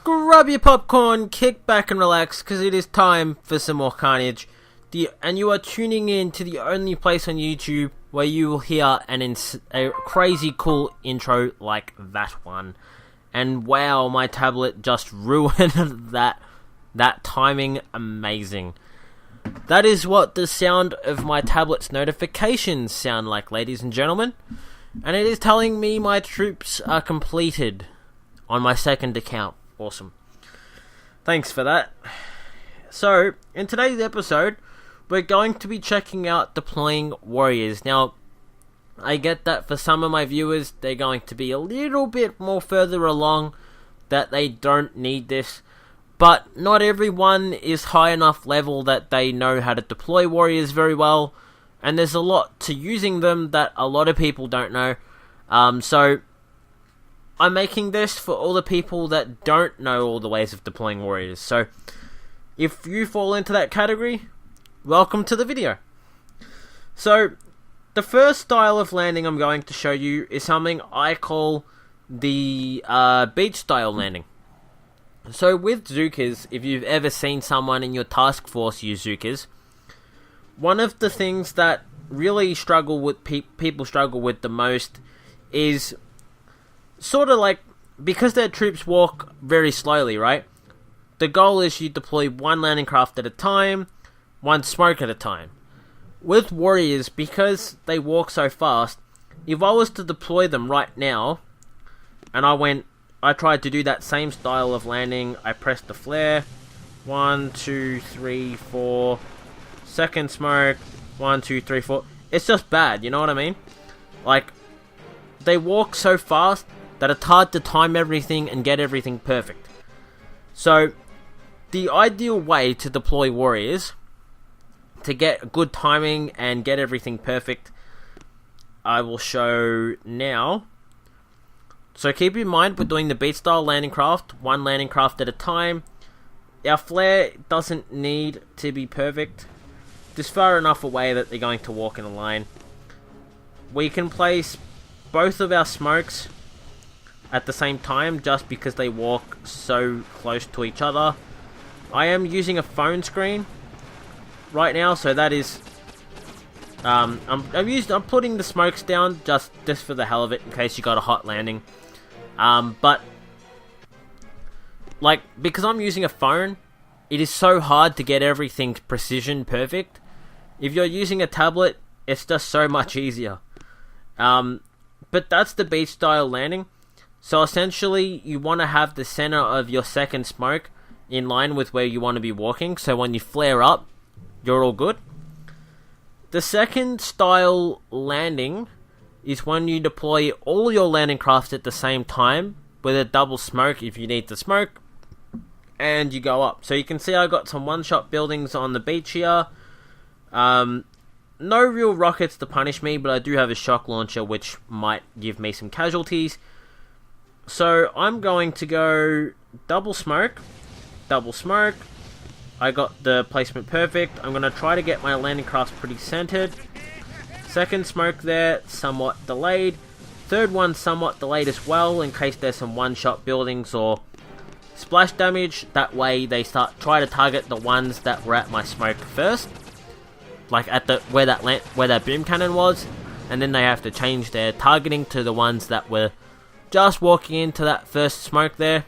Grab your popcorn, kick back and relax, because it is time for some more Karnage. And you are tuning in to the only place on YouTube where you will hear a crazy cool intro like that one. And wow, my tablet just ruined that timing. Amazing. That is what the sound of my tablet's notifications sound like, ladies and gentlemen. And it is telling me my troops are completed on my second account. Awesome. Thanks for that. So, in today's episode, we're going to be checking out deploying warriors. Now, I get that for some of my viewers, they're going to be a little bit more further along, that they don't need this. But not everyone is high enough level that they know how to deploy warriors very well. And there's a lot to using them that a lot of people don't know. So, I'm making this for all the people that don't know all the ways of deploying warriors. So, if you fall into that category, welcome to the video. So, the first style of landing I'm going to show you is something I call the beach style landing. So, with Zookas, if you've ever seen someone in your task force use Zookas, one of the things that really people struggle with the most is sort of like, because their troops walk very slowly, right? The goal is you deploy one landing craft at a time, one smoke at a time. With warriors, because they walk so fast, if I was to deploy them right now, and I tried to do that same style of landing, I pressed the flare, 1, 2, 3, 4, second smoke, 1, 2, 3, 4, it's just bad, you know what I mean? Like, they walk so fast that it's hard to time everything and get everything perfect. So, the ideal way to deploy warriors, to get good timing and get everything perfect, I will show now. So keep in mind, we're doing the beach style landing craft, one landing craft at a time. Our flare doesn't need to be perfect, just far enough away that they're going to walk in a line. We can place both of our smokes at the same time, just because they walk so close to each other. I am using a phone screen right now, so that is I'm putting the smokes down just for the hell of it, in case you got a hot landing. But like, because I'm using a phone, it is so hard to get everything precision perfect. If you're using a tablet, it's just so much easier. But that's the beach style landing. So essentially, you want to have the center of your second smoke in line with where you want to be walking, so when you flare up, you're all good. The second style landing is when you deploy all your landing crafts at the same time, with a double smoke if you need to smoke, and you go up. So you can see I got some one-shot buildings on the beach here. No real rockets to punish me, but I do have a shock launcher which might give me some casualties. So I'm going to go double smoke. I got the placement perfect. I'm going to try to get my landing crafts pretty centered. Second smoke there, somewhat delayed. Third one somewhat delayed as well, in case there's some one-shot buildings or splash damage. That way they try to target the ones that were at my smoke first, like at where that boom cannon was, and then they have to change their targeting to the ones that were just walking into that first smoke there,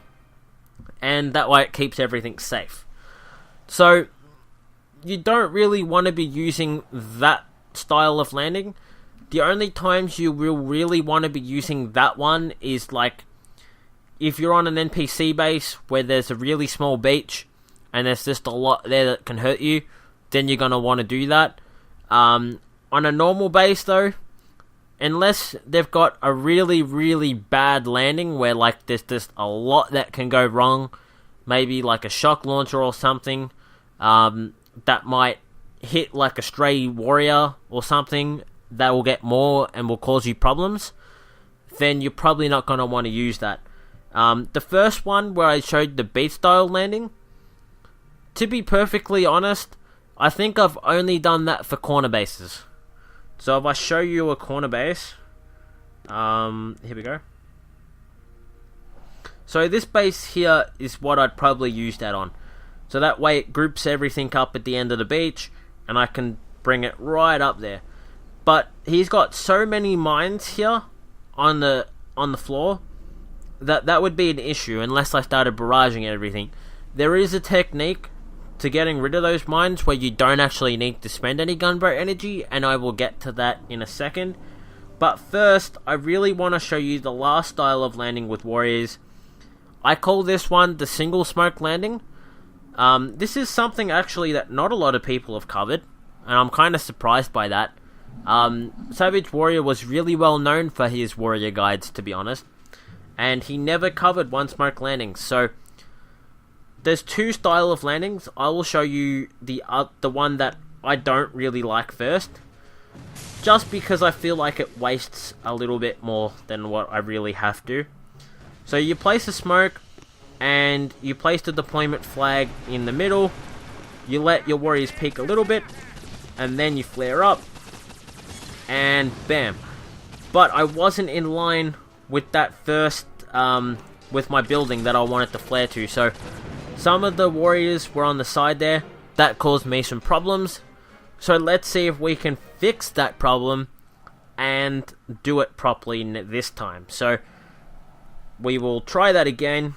and that way it keeps everything safe. So, you don't really want to be using that style of landing. The only times you will really want to be using that one is like, if you're on an NPC base where there's a really small beach, and there's just a lot there that can hurt you, then you're going to want to do that. On a normal base though, unless they've got a really, really bad landing where like there's just a lot that can go wrong, maybe like a shock launcher or something, that might hit like a stray warrior or something that will get more and will cause you problems, then you're probably not going to want to use that. The first one where I showed the beach style landing, to be perfectly honest, I think I've only done that for corner bases. So if I show you a corner base, here we go. So this base here is what I'd probably use that on. So that way it groups everything up at the end of the beach, and I can bring it right up there. But he's got so many mines here on the floor that would be an issue unless I started barraging everything. There is a technique to getting rid of those mines where you don't actually need to spend any gunboat energy, and I will get to that in a second. But first, I really want to show you the last style of landing with warriors. I call this one the single smoke landing. This is something actually that not a lot of people have covered, and I'm kind of surprised by that. Savage Warrior was really well known for his warrior guides, to be honest, and he never covered one smoke landing. So there's two style of landings. I will show you the one that I don't really like first, just because I feel like it wastes a little bit more than what I really have to. So you place a smoke, and you place the deployment flag in the middle. You let your warriors peek a little bit, and then you flare up, and bam. But I wasn't in line with that first, with my building that I wanted to flare to. So some of the warriors were on the side there. That caused me some problems. So let's see if we can fix that problem and do it properly this time. So we will try that again.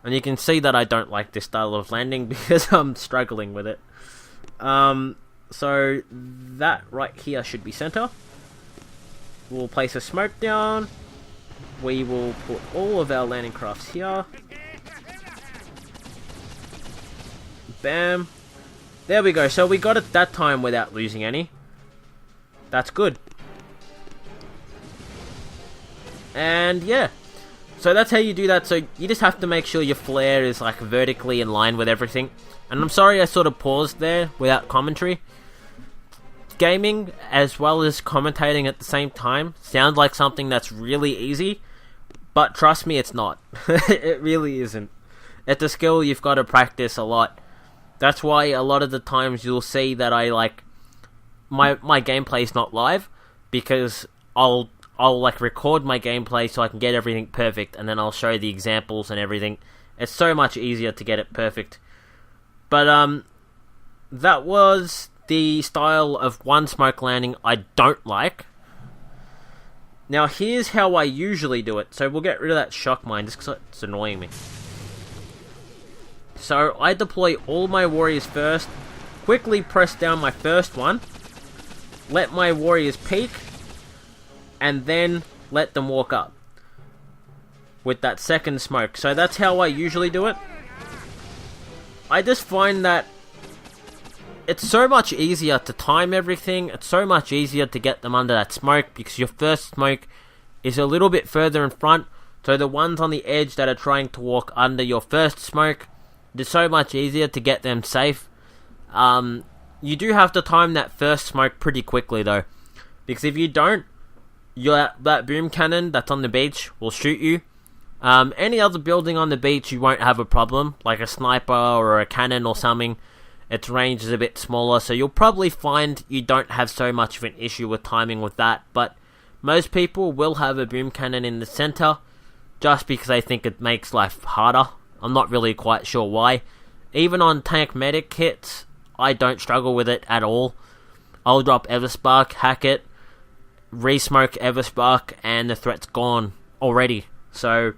And you can see that I don't like this style of landing because I'm struggling with it. So that right here should be center. We'll place a smoke down. We will put all of our landing crafts here. Bam. There we go. So we got it that time without losing any. That's good. And yeah. So that's how you do that. So you just have to make sure your flare is like vertically in line with everything. And I'm sorry I sort of paused there without commentary. Gaming as well as commentating at the same time sounds like something that's really easy. But trust me, it's not. It really isn't. It's a skill you've got to practice a lot. That's why a lot of the times you'll see that I like my gameplay is not live, because I'll like record my gameplay so I can get everything perfect, and then I'll show the examples and everything. It's so much easier to get it perfect. But that was the style of one smoke landing I don't like. Now here's how I usually do it. So we'll get rid of that shock mine just because it's annoying me. So I deploy all my warriors first, quickly press down my first one, let my warriors peek, and then let them walk up with that second smoke. So that's how I usually do it. I just find that it's so much easier to time everything. It's so much easier to get them under that smoke because your first smoke is a little bit further in front. So the ones on the edge that are trying to walk under your first smoke, it's so much easier to get them safe. You do have to time that first smoke pretty quickly though, because if you don't, that boom cannon that's on the beach will shoot you. Any other building on the beach you won't have a problem, like a sniper or a cannon or something. Its range is a bit smaller, so you'll probably find you don't have so much of an issue with timing with that. But most people will have a boom cannon in the center, just because they think it makes life harder. I'm not really quite sure why. Even on tank medic kits, I don't struggle with it at all. I'll drop Everspark, hack it, re-smoke Everspark, and the threat's gone already. So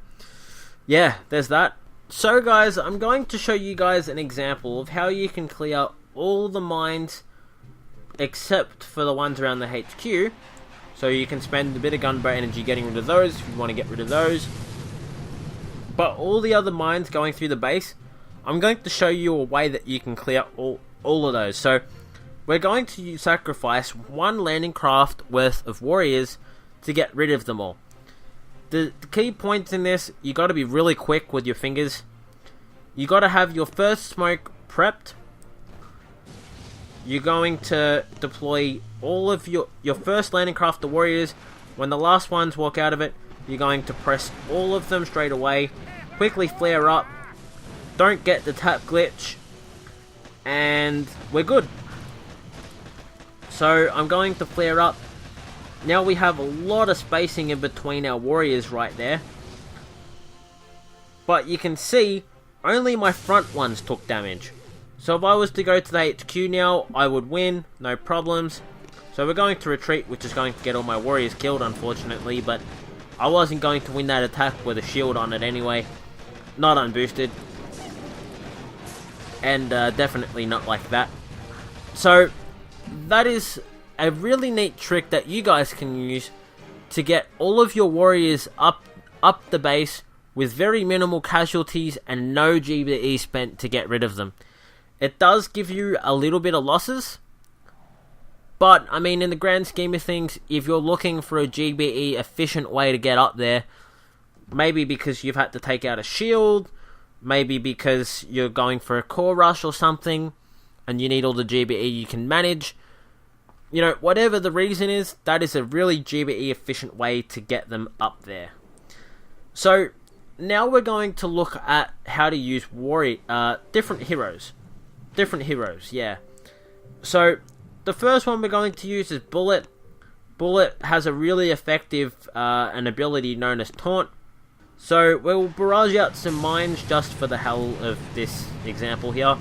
yeah, there's that. So guys, I'm going to show you guys an example of how you can clear all the mines except for the ones around the HQ. So you can spend a bit of gunboat energy getting rid of those if you want to get rid of those. But all the other mines going through the base, I'm going to show you a way that you can clear all of those. So we're going to sacrifice one landing craft worth of warriors to get rid of them all. The key points in this, you got to be really quick with your fingers. You got to have your first smoke prepped. You're going to deploy all of your first landing craft, the warriors. When the last ones walk out of it, you're going to press all of them straight away. Quickly flare up. Don't get the tap glitch. And we're good. So I'm going to flare up. Now we have a lot of spacing in between our warriors right there. But you can see, only my front ones took damage. So if I was to go to the HQ now, I would win, no problems. So we're going to retreat, which is going to get all my warriors killed, unfortunately. But I wasn't going to win that attack with a shield on it anyway. Not unboosted. And definitely not like that. So that is a really neat trick that you guys can use to get all of your warriors up the base with very minimal casualties and no GBE spent to get rid of them. It does give you a little bit of losses, but I mean, in the grand scheme of things, if you're looking for a GBE efficient way to get up there, maybe because you've had to take out a shield, maybe because you're going for a core rush or something, and you need all the GBE you can manage, you know, whatever the reason is, that is a really GBE efficient way to get them up there. So now we're going to look at how to use different heroes. Yeah. So the first one we're going to use is Bullet. Bullet has a really effective an ability known as Taunt. So we'll barrage out some mines just for the hell of this example here.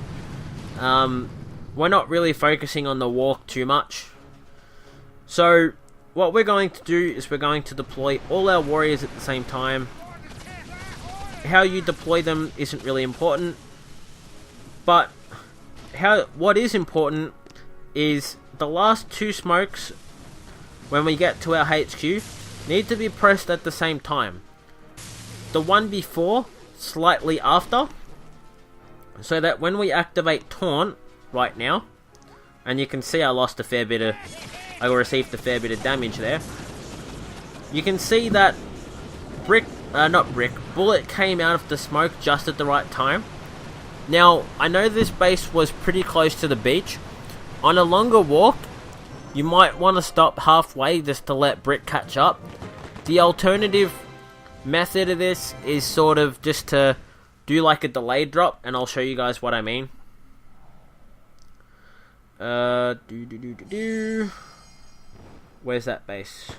We're not really focusing on the walk too much. So what we're going to do is we're going to deploy all our warriors at the same time. How you deploy them isn't really important, but what is important is the last two smokes, when we get to our HQ, need to be pressed at the same time. The one before, slightly after, so that when we activate Taunt right now, and you can see I received a fair bit of damage there. You can see that Bullet came out of the smoke just at the right time. Now, I know this base was pretty close to the beach. On a longer walk, you might want to stop halfway just to let Brick catch up. The alternative method of this is sort of just to do like a delayed drop, and I'll show you guys what I mean. Where's that base?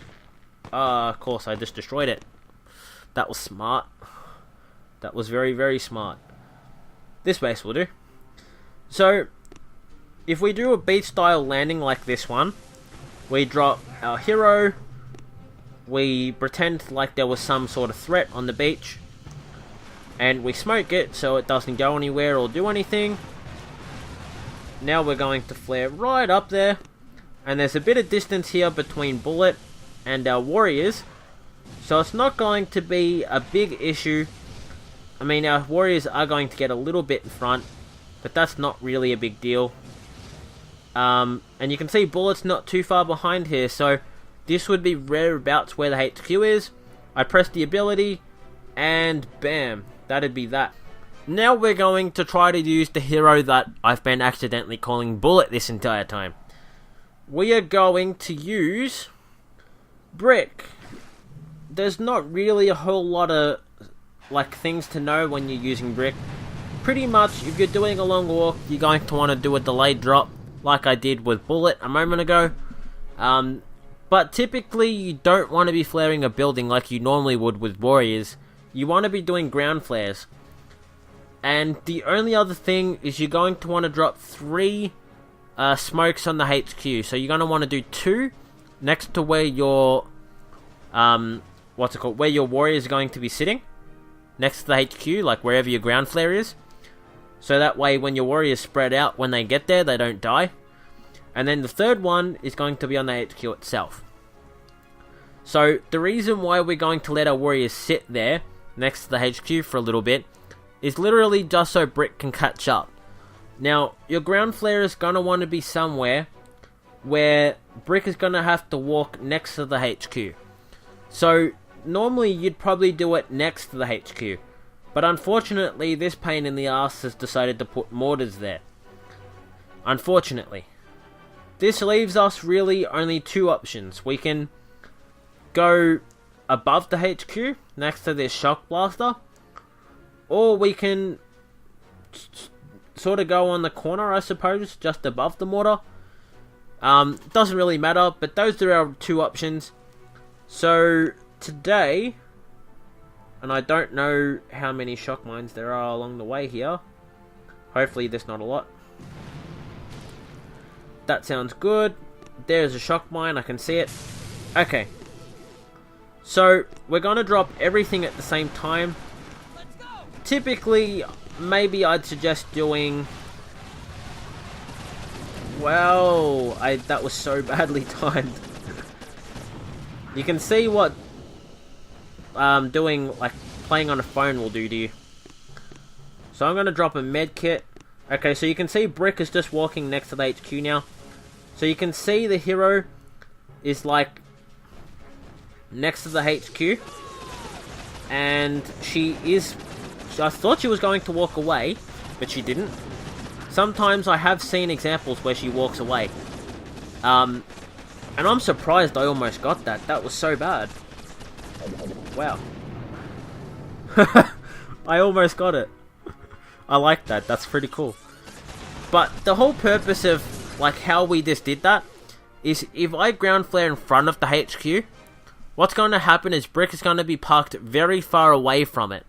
Of course, I just destroyed it. That was smart. That was very, very smart. This base will do. So, if we do a beach style landing like this one, we drop our hero, we pretend like there was some sort of threat on the beach, and we smoke it so it doesn't go anywhere or do anything. Now we're going to flare right up there, and there's a bit of distance here between Bullet and our warriors, so it's not going to be a big issue. I mean, our warriors are going to get a little bit in front, but that's not really a big deal. And you can see Bullet's not too far behind here, so this would be whereabouts where the HQ is. I press the ability, and bam, that'd be that. Now we're going to try to use the hero that I've been accidentally calling Bullet this entire time. We are going to use Brick. There's not really a whole lot of things to know when you're using Brick. Pretty much, if you're doing a long walk, you're going to want to do a delayed drop, like I did with Bullet a moment ago. But typically, you don't want to be flaring a building like you normally would with warriors. You want to be doing ground flares. And the only other thing is you're going to want to drop 3 smokes on the HQ. So you're going to want to do 2 next to where your where your warriors are going to be sitting, next to the HQ, like wherever your ground flare is. So that way, when your warriors spread out, when they get there, they don't die. And then the third one is going to be on the HQ itself. So the reason why we're going to let our warriors sit there next to the HQ for a little bit is literally just so Brick can catch up. Now, your ground flare is going to want to be somewhere where Brick is going to have to walk next to the HQ. So, normally you'd probably do it next to the HQ. But unfortunately, this pain in the ass has decided to put mortars there. Unfortunately. This leaves us really only 2 options. We can go above the HQ, next to this shock blaster. Or we can sort of go on the corner, I suppose, just above the mortar. Doesn't really matter, but those are our 2 options. So, today, And I don't know how many shock mines there are along the way here. Hopefully there's not a lot. That sounds good. There's a shock mine, I can see it. Okay. So, we're gonna drop everything at the same time. Typically, maybe I'd suggest doing... Well, that was so badly timed. You can see what doing, like, playing on a phone will do to you. So I'm gonna drop a med kit. Okay, so you can see Brick is just walking next to the HQ now. So you can see the hero is, like, next to the HQ. And I thought she was going to walk away, but she didn't. Sometimes I have seen examples where she walks away. And I'm surprised I almost got that. That was so bad. Wow. I almost got it. I like that. That's pretty cool. But the whole purpose of, like, how we just did that is if I ground flare in front of the HQ, what's going to happen is Brick is going to be parked very far away from it.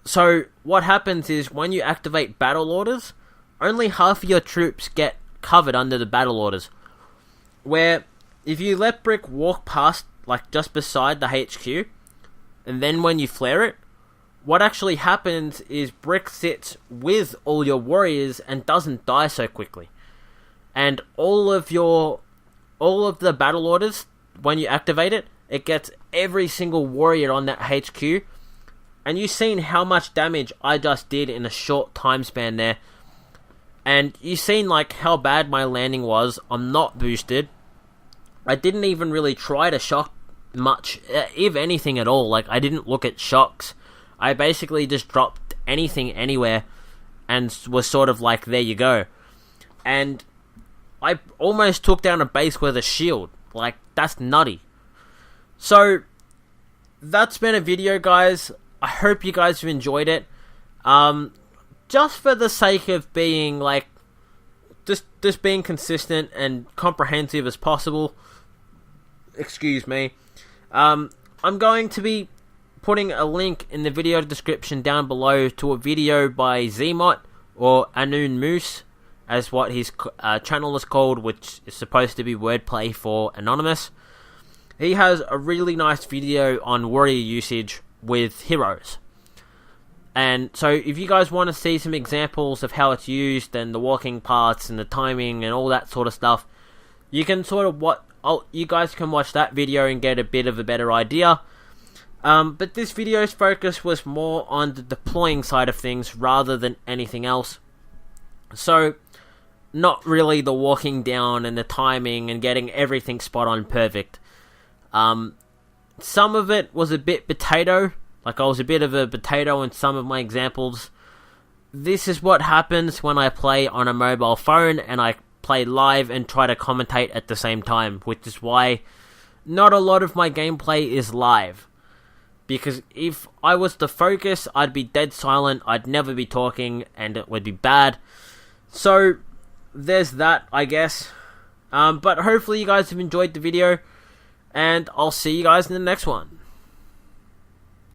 So what happens is when you activate battle orders, only half of your troops get covered under the battle orders. Where if you let Brick walk past, like, just beside the HQ, and then when you flare it, what actually happens is Brick sits with all your warriors and doesn't die so quickly. And all of the battle orders, when you activate it, it gets every single warrior on that HQ. And you've seen how much damage I just did in a short time span there. And you've seen, like, how bad my landing was. I'm not boosted. I didn't even really try to shock much, if anything at all. Like, I didn't look at shocks. I basically just dropped anything anywhere and was sort of like, there you go. And I almost took down a base with a shield. Like, that's nutty. So, that's been a video, guys. I hope you guys have enjoyed it. Just for the sake of being, like, just being consistent and comprehensive as possible. Excuse me. I'm going to be putting a link in the video description down below to a video by Zmot, or Anoon Moose, as what his channel is called, which is supposed to be wordplay for Anonymous. He has a really nice video on warrior usage with heroes. And so if you guys want to see some examples of how it's used and the walking parts and the timing and all that sort of stuff, you can sort of you guys can watch that video and get a bit of a better idea. But this video's focus was more on the deploying side of things rather than anything else. So, not really the walking down and the timing and getting everything spot on perfect. Some of it was a bit potato. Like, I was a bit of a potato in some of my examples. This is what happens when I play on a mobile phone and I play live and try to commentate at the same time, which is why not a lot of my gameplay is live. Because if I was to focus, I'd be dead silent, I'd never be talking, and it would be bad. So, there's that, I guess. But hopefully you guys have enjoyed the video, and I'll see you guys in the next one.